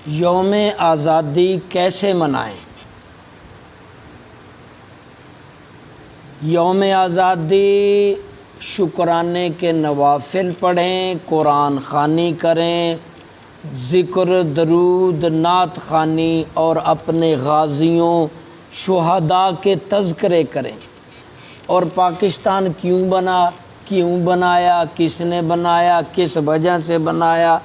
یوم آزادی کیسے منائیں؟ یوم آزادی شکرانے کے نوافل پڑھیں، قرآن خوانی کریں، ذکر، درود، نعت خوانی اور اپنے غازیوں شہداء کے تذکرے کریں۔ اور پاکستان کیوں بنایا، کس نے بنایا، کس وجہ سے بنایا،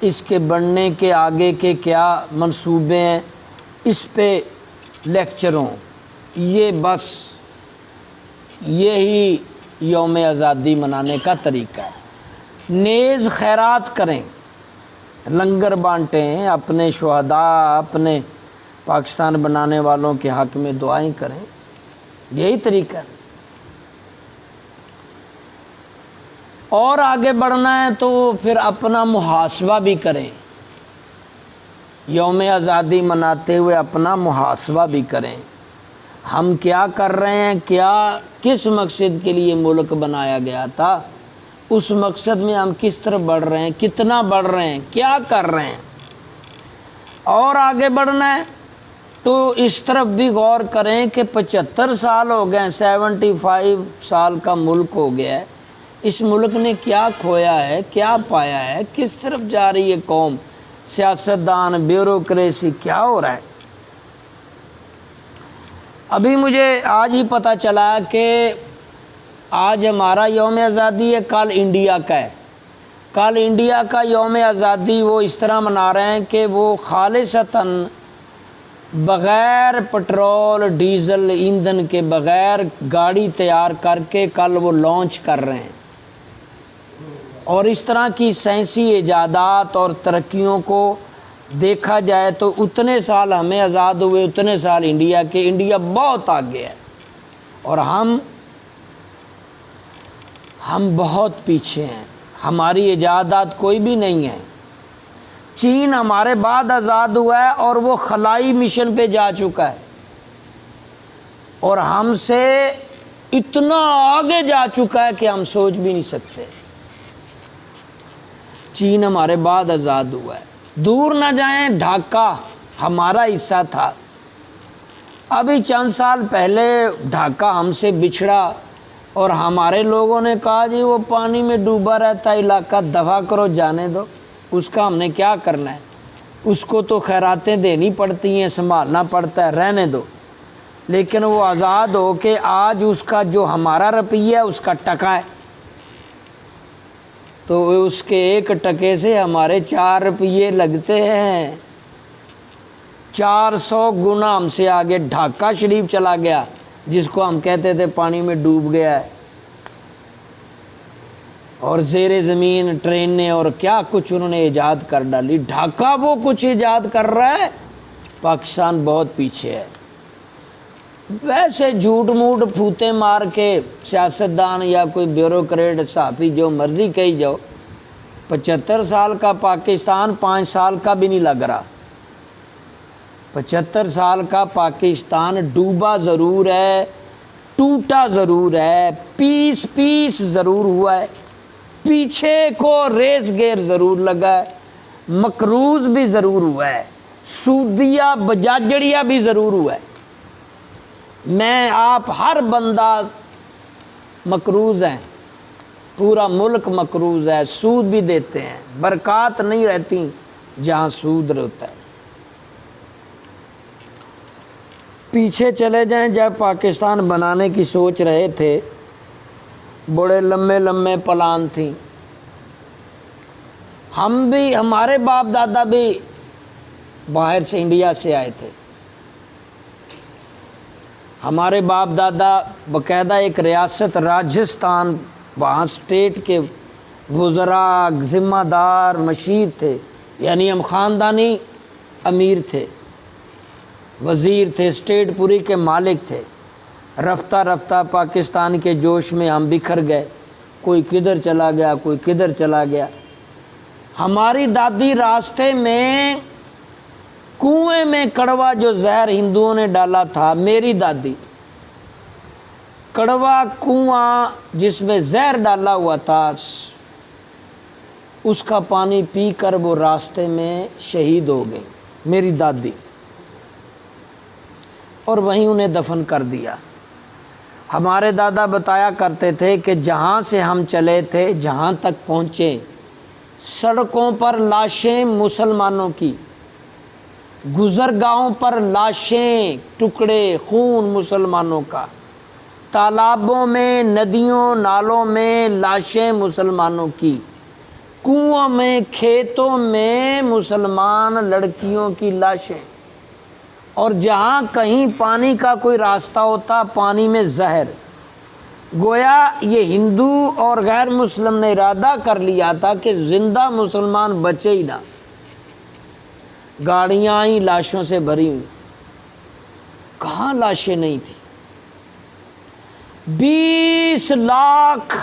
اس کے بننے کے آگے کے کیا منصوبے ہیں، اس پہ لیکچروں۔ یہ بس یہی یوم آزادی منانے کا طریقہ ہے۔ نیز خیرات کریں، لنگر بانٹیں، اپنے شہداء، اپنے پاکستان بنانے والوں کے حق میں دعائیں کریں، یہی طریقہ ہے۔ اور آگے بڑھنا ہے تو پھر اپنا محاسبہ بھی کریں، یوم آزادی مناتے ہوئے اپنا محاسبہ بھی کریں۔ ہم کیا کر رہے ہیں، کس مقصد کے لیے ملک بنایا گیا تھا، اس مقصد میں ہم کس طرح بڑھ رہے ہیں، کتنا بڑھ رہے ہیں، کیا کر رہے ہیں۔ اور آگے بڑھنا ہے تو اس طرف بھی غور کریں کہ 75 سال ہو گئے، 75 سال کا ملک ہو گیا ہے، اس ملک نے کیا کھویا ہے، کیا پایا ہے، کس طرف جا رہی ہے قوم، سیاستدان، بیوروکریسی، کیا ہو رہا ہے۔ ابھی مجھے آج ہی پتہ چلا کہ آج ہمارا یوم آزادی ہے، کل انڈیا کا ہے۔ کل انڈیا کا یوم آزادی وہ اس طرح منا رہے ہیں کہ وہ خالصتاً بغیر پٹرول ڈیزل ایندھن کے بغیر گاڑی تیار کر کے کل وہ لانچ کر رہے ہیں۔ اور اس طرح کی سائنسی ایجادات اور ترقیوں کو دیکھا جائے تو اتنے سال ہمیں آزاد ہوئے، اتنے سال انڈیا کے، انڈیا بہت آگے ہے اور ہم بہت پیچھے ہیں، ہماری ایجادات کوئی بھی نہیں ہے۔ چین ہمارے بعد آزاد ہوا ہے اور وہ خلائی مشن پہ جا چکا ہے اور ہم سے اتنا آگے جا چکا ہے کہ ہم سوچ بھی نہیں سکتے۔ چین ہمارے بعد آزاد ہوا ہے۔ دور نہ جائیں، ڈھاکہ ہمارا حصہ تھا، ابھی چند سال پہلے ڈھاکہ ہم سے بچھڑا اور ہمارے لوگوں نے کہا جی وہ پانی میں ڈوبا رہتا علاقہ، دفع کرو، جانے دو، اس کا ہم نے کیا کرنا ہے، اس کو تو خیراتیں دینی پڑتی ہیں، سنبھالنا پڑتا ہے، رہنے دو۔ لیکن وہ آزاد ہو کے آج اس کا جو ہمارا روپیہ ہے اس کا ٹکا ہے، تو اس کے ایک ٹکے سے ہمارے 4 روپیے لگتے ہیں، 400 گنا ہم سے آگے ڈھاکہ شریف چلا گیا، جس کو ہم کہتے تھے پانی میں ڈوب گیا ہے، اور زیر زمین ٹرینیں اور کیا کچھ انہوں نے ایجاد کر ڈالی۔ ڈھاکہ وہ کچھ ایجاد کر رہا ہے، پاکستان بہت پیچھے ہے۔ ویسے جھوٹ موٹ پھوتے مار کے سیاستدان یا کوئی بیوروکریٹ صحافی جو مرضی کہی جاؤ، 75 سال کا پاکستان 5 سال کا بھی نہیں لگ رہا۔ 75 سال کا پاکستان ڈوبا ضرور ہے، ٹوٹا ضرور ہے، پیس ضرور ہوا ہے، پیچھے کو ریس گیر ضرور لگا ہے، مقروض بھی ضرور ہوا ہے، سودیا بجاجڑیا بھی ضرور ہوا ہے۔ میں آپ ہر بندہ مقروض ہیں، پورا ملک مقروض ہے، سود بھی دیتے ہیں، برکات نہیں رہتی جہاں سود رہتا ہے۔ پیچھے چلے جائیں، جب پاکستان بنانے کی سوچ رہے تھے، بڑے لمبے پلان تھیں، ہم بھی، ہمارے باپ دادا بھی باہر سے انڈیا سے آئے تھے۔ ہمارے باپ دادا باقاعدہ ایک ریاست راجستھان، وہاں اسٹیٹ کے وزراء، ذمہ دار، مشیر تھے، یعنی ہم خاندانی امیر تھے، وزیر تھے، اسٹیٹ پوری کے مالک تھے۔ رفتہ رفتہ پاکستان کے جوش میں ہم بکھر گئے، کوئی کدھر چلا گیا، کوئی کدھر چلا گیا۔ ہماری دادی راستے میں کنویں میں کڑوا جو زہر ہندوؤں نے ڈالا تھا، میری دادی کڑوا کنواں جس میں زہر ڈالا ہوا تھا، اس کا پانی پی کر وہ راستے میں شہید ہو گئی۔ میری دادی، اور وہیں انہیں دفن کر دیا۔ ہمارے دادا بتایا کرتے تھے کہ جہاں سے ہم چلے تھے جہاں تک پہنچے، سڑکوں پر لاشیں مسلمانوں کی، گزرگاہوں پر لاشیں، ٹکڑے خون مسلمانوں کا، تالابوں میں، ندیوں نالوں میں لاشیں مسلمانوں کی، کنووں میں، کھیتوں میں مسلمان لڑکیوں کی لاشیں، اور جہاں کہیں پانی کا کوئی راستہ ہوتا پانی میں زہر۔ گویا یہ ہندو اور غیر مسلم نے ارادہ کر لیا تھا کہ زندہ مسلمان بچے ہی نہ، گاڑیاں آئیں لاشوں سے بھری ہوئی، کہاں لاشیں نہیں تھیں۔ 20 لاکھ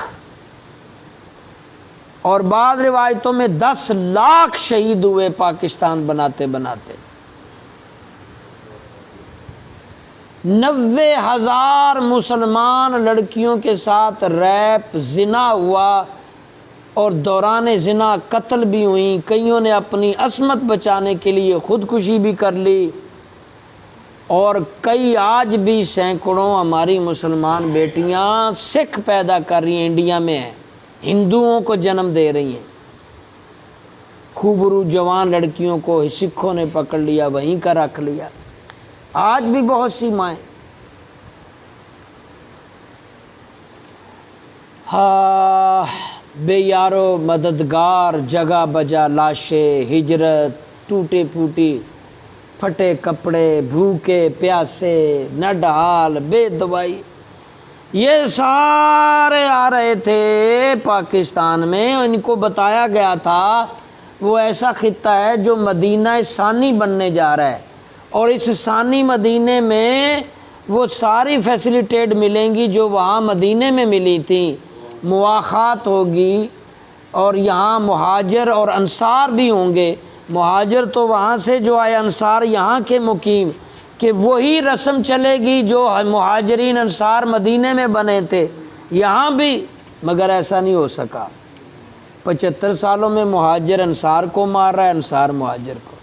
اور بعض روایتوں میں 10 لاکھ شہید ہوئے پاکستان بناتے بناتے۔ 90,000 مسلمان لڑکیوں کے ساتھ ریپ زنا ہوا، اور دوران زنا قتل بھی ہوئیں، کئیوں نے اپنی عصمت بچانے کے لیے خودکشی بھی کر لی، اور کئی آج بھی سینکڑوں ہماری مسلمان بیٹیاں سکھ پیدا کر رہی ہیں، انڈیا میں ہیں، ہندوؤں کو جنم دے رہی ہیں۔ خوبرو جوان لڑکیوں کو سکھوں نے پکڑ لیا، وہیں کا رکھ لیا۔ آج بھی بہت سی مائیں۔ ہاں بے یارو مددگار، جگہ بجا لاشیں، ہجرت، ٹوٹے پھوٹی پھٹے کپڑے، بھوکے پیاسے، نڈھال، بے دوائی، یہ سارے آ رہے تھے پاکستان میں۔ ان کو بتایا گیا تھا وہ ایسا خطہ ہے جو مدینہ ثانی بننے جا رہا ہے، اور اس ثانی مدینے میں وہ ساری فیسیلیٹیٹ ملیں گی جو وہاں مدینے میں ملی تھیں، مواخات ہوگی، اور یہاں مہاجر اور انصار بھی ہوں گے۔ مہاجر تو وہاں سے جو آئے، انصار یہاں کے مقیم، کہ وہی رسم چلے گی جو مہاجرین انصار مدینے میں بنے تھے یہاں بھی، مگر ایسا نہیں ہو سکا۔ 75 سالوں میں مہاجر انصار کو مار رہا ہے، انصار مہاجر کو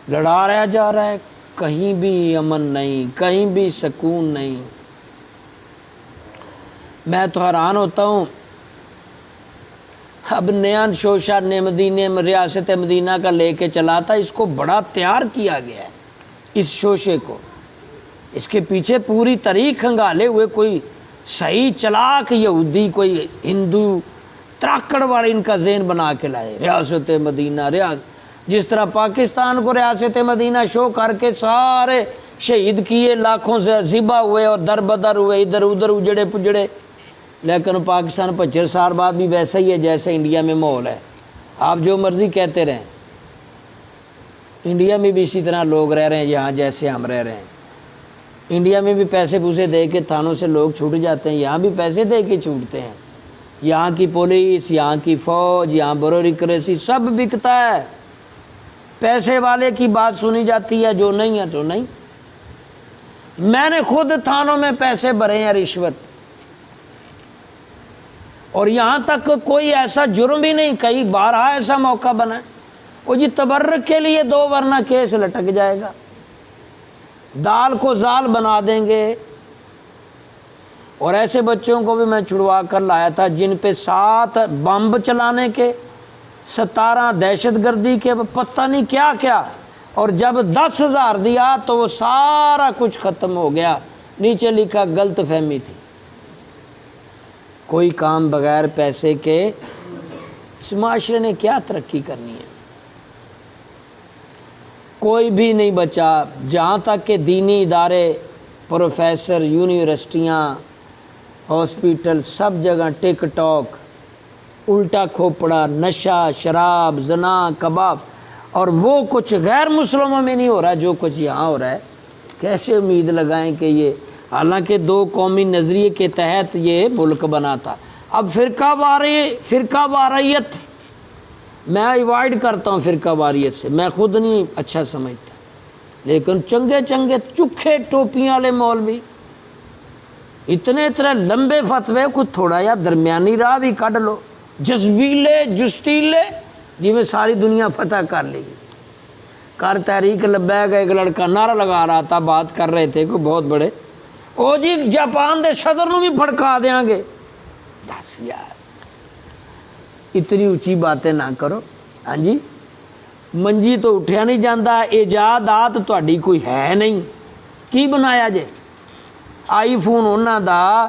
لڑایا جا رہا ہے، کہیں بھی امن نہیں، کہیں بھی سکون نہیں۔ میں تو حیران ہوتا ہوں، اب نیا شوشہ مدینے میں ریاست مدینہ کا لے کے چلا تھا، اس کو بڑا تیار کیا گیا ہے، اس شوشے کو، اس کے پیچھے پوری تاریخ کھنگالے ہوئے کوئی صحیح چلاک یہودی، کوئی ہندو تراکڑ والے ان کا ذہن بنا کے لائے۔ ریاست مدینہ، جس طرح پاکستان کو ریاست مدینہ شو کر کے سارے شہید کیے، لاکھوں سے ذبح ہوئے اور در بدر ہوئے، ادھر ادھر اجڑے پجڑے، لیکن پاکستان 75 سال بعد بھی ویسا ہی ہے جیسے انڈیا میں ماحول ہے۔ آپ جو مرضی کہتے رہیں، انڈیا میں بھی اسی طرح لوگ رہ رہے ہیں یہاں جیسے ہم رہ رہے ہیں۔ انڈیا میں بھی پیسے پوسے دے کے تھانوں سے لوگ چھوٹ جاتے ہیں، یہاں بھی پیسے دے کے چھوٹتے ہیں۔ یہاں کی پولیس، یہاں کی فوج، یہاں بیوروکریسی سب بکتا ہے، پیسے والے کی بات سنی جاتی ہے، جو نہیں ہے تو نہیں۔ میں نے خود تھانوں میں پیسے بھرے ہیں رشوت، اور یہاں تک کوئی ایسا جرم ہی نہیں، کئی بارہا ایسا موقع بنا ہے، وہ جی تبرک کے لیے دو ورنہ کیس لٹک جائے گا، دال کو زال بنا دیں گے۔ اور ایسے بچوں کو بھی میں چھڑوا کر لایا تھا جن پہ 7 بمب چلانے کے، 17 دہشت گردی کے، پتہ نہیں کیا کیا، اور جب 10,000 دیا تو وہ سارا کچھ ختم ہو گیا، نیچے لکھا غلط فہمی تھی۔ کوئی کام بغیر پیسے کے اس معاشرے نے کیا ترقی کرنی ہے؟ کوئی بھی نہیں بچا، جہاں تک کہ دینی ادارے، پروفیسر، یونیورسٹیاں، ہاسپیٹل، سب جگہ ٹک ٹاک، الٹا کھوپڑا، نشہ، شراب، زنا، کباب، اور وہ کچھ غیر مسلموں میں نہیں ہو رہا جو کچھ یہاں ہو رہا ہے۔ کیسے امید لگائیں کہ یہ، حالانکہ 2 قومی نظریے کے تحت یہ ملک بنا تھا۔ اب فرقہ واریت، میں ایوائڈ کرتا ہوں فرقہ واریت سے، میں خود نہیں اچھا سمجھتا، لیکن چنگے چنگے چکھے ٹوپیاں والے مولوی، اتنے لمبے فتوے، کوئی تھوڑا یا درمیانی راہ بھی کڈ لو، جذبیلے جستیلے جی میں ساری دنیا فتح کر لی۔ کر تحریک لبیک ایک لڑکا نعرہ لگا رہا تھا، بات کر رہے تھے کوئی بہت بڑے، او جی جاپان دے صدر نو بھی پھڑکا دیاں گے۔ دس یار اتنی اونچی باتیں نہ کرو۔ ہاں جی، منجی تو اٹھیا نہیں جاندہ، ایجادات تہاڈی کوئی ہے نہیں، کی بنایا جے؟ آئی فون انہاں دا،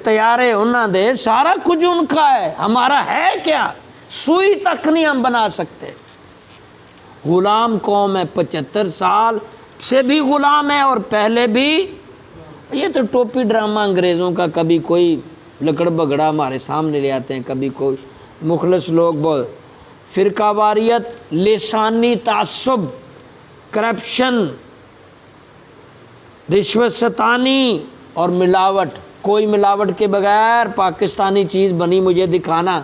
طیارے انہاں دے، سارا کچھ ان کا ہے، ہمارا ہے کیا؟ سوئی تک نہیں ہم بنا سکتے۔ غلام قوم ہے، 75 سال سے بھی غلام ہے، اور پہلے بھی۔ یہ تو ٹوپی ڈرامہ انگریزوں کا، کبھی کوئی لکڑ بگڑا ہمارے سامنے لے آتے ہیں، کبھی کوئی مخلص لوگ بہت۔ فرقہ واریت، لسانی تعصب، کرپشن، رشوت ستانی اور ملاوٹ۔ کوئی ملاوٹ کے بغیر پاکستانی چیز بنی مجھے دکھانا۔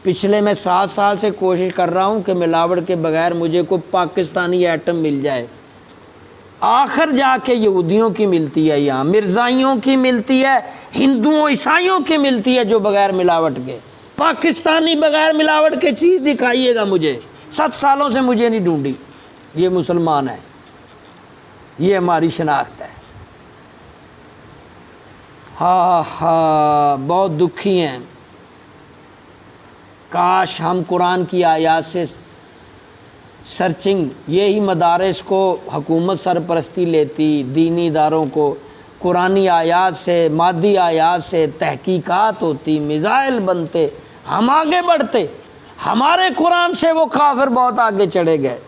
پچھلے میں 7 سال سے کوشش کر رہا ہوں کہ ملاوٹ کے بغیر مجھے کوئی پاکستانی ایٹم مل جائے۔ آخر جا کے یہودیوں کی ملتی ہے، یہاں مرزائیوں کی ملتی ہے، ہندوؤں عیسائیوں کی ملتی ہے، جو بغیر ملاوٹ کے۔ پاکستانی بغیر ملاوٹ کے چیز دکھائیے گا مجھے۔ 7 سالوں سے مجھے نہیں ڈھونڈی۔ یہ مسلمان ہے، یہ ہماری شناخت ہے۔ ہاں ہاں بہت دکھی ہیں۔ کاش ہم قرآن کی آیات سے سرچنگ، یہی مدارس کو حکومت سرپرستی لیتی، دینی اداروں کو قرآنی آیات سے، مادی آیات سے تحقیقات ہوتی، میزائل بنتے، ہم آگے بڑھتے۔ ہمارے قرآن سے وہ کافر بہت آگے چڑھے گئے۔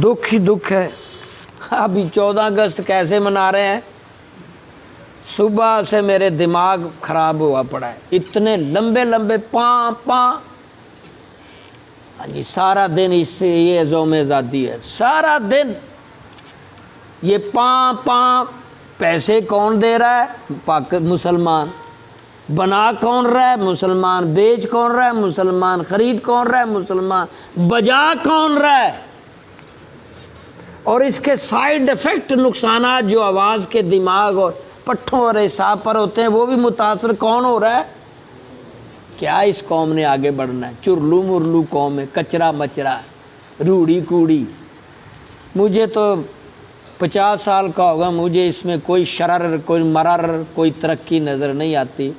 دکھ ہی دکھ ہے۔ ابھی 14 اگست کیسے منا رہے ہیں؟ صبح سے میرے دماغ خراب ہوا پڑا ہے، اتنے لمبے لمبے پاں پاں۔ ہاں جی، سارا دن اس سے یہ زوم آزادی ہے، سارا دن یہ پاں پاں۔ پیسے کون دے رہا ہے؟ مسلمان۔ بنا کون رہا ہے؟ مسلمان۔ بیچ کون رہا ہے؟ مسلمان۔ خرید کون رہا ہے؟ مسلمان۔ بجا کون رہا ہے؟ اور اس کے سائیڈ ایفیکٹ، نقصانات جو آواز کے دماغ اور پٹھوں اور اعصاب پر ہوتے ہیں، وہ بھی متاثر کون ہو رہا ہے؟ کیا اس قوم نے آگے بڑھنا ہے؟ چرلو مرلو قوم ہے، کچرا مچرا، روڑی کوڑی۔ مجھے تو 50 سال کا ہوگا، مجھے اس میں کوئی شرر، کوئی مرر، کوئی ترقی نظر نہیں آتی۔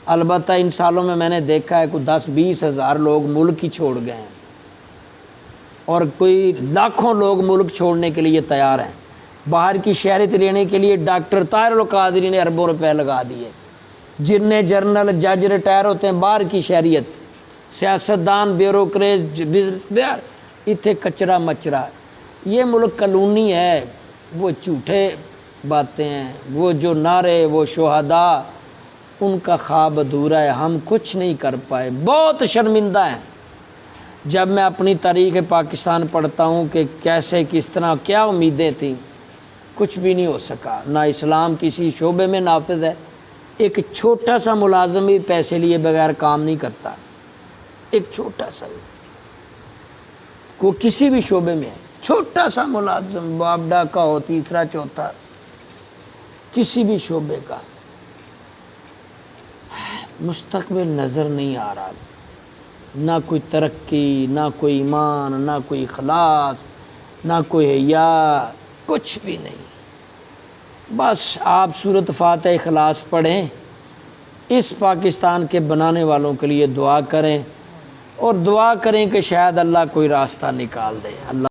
البتہ ان سالوں میں نے دیکھا ہے کوئی 10-20 ہزار لوگ ملک ہی چھوڑ گئے ہیں، اور کوئی لاکھوں لوگ ملک چھوڑنے کے لیے تیار ہیں۔ باہر کی شہریت لینے کے لیے ڈاکٹر طاہر القادری نے اربوں روپے لگا دیے، جتنے جرنل جج ریٹائر ہوتے ہیں باہر کی شہریت، سیاستدان بیوروکریٹ، اتنے کچرا مچرا۔ یہ ملک کلونی ہے، وہ جھوٹے باتیں ہیں، وہ جو نعرے، وہ شہداء، ان کا خواب ادھورا ہے۔ ہم کچھ نہیں کر پائے، بہت شرمندہ ہیں۔ جب میں اپنی تاریخ پاکستان پڑھتا ہوں کہ کیسے، کس طرح، کیا امیدیں تھیں، کچھ بھی نہیں ہو سکا۔ نہ اسلام کسی شعبے میں نافذ ہے۔ ایک چھوٹا سا ملازم بھی پیسے لیے بغیر کام نہیں کرتا، ایک چھوٹا سا بھی، وہ کسی بھی شعبے میں ہے، چھوٹا سا ملازم، بابڈا کا ہو، تیسرا چوتھا، کسی بھی شعبے کا۔ مستقبل نظر نہیں آ رہا، نہ کوئی ترقی، نہ کوئی ایمان، نہ کوئی اخلاص، نہ کوئی حیا، کچھ بھی نہیں۔ بس آپ سورۃ فاتحہ اخلاص پڑھیں، اس پاکستان کے بنانے والوں کے لیے دعا کریں، اور دعا کریں کہ شاید اللہ کوئی راستہ نکال دے۔ اللہ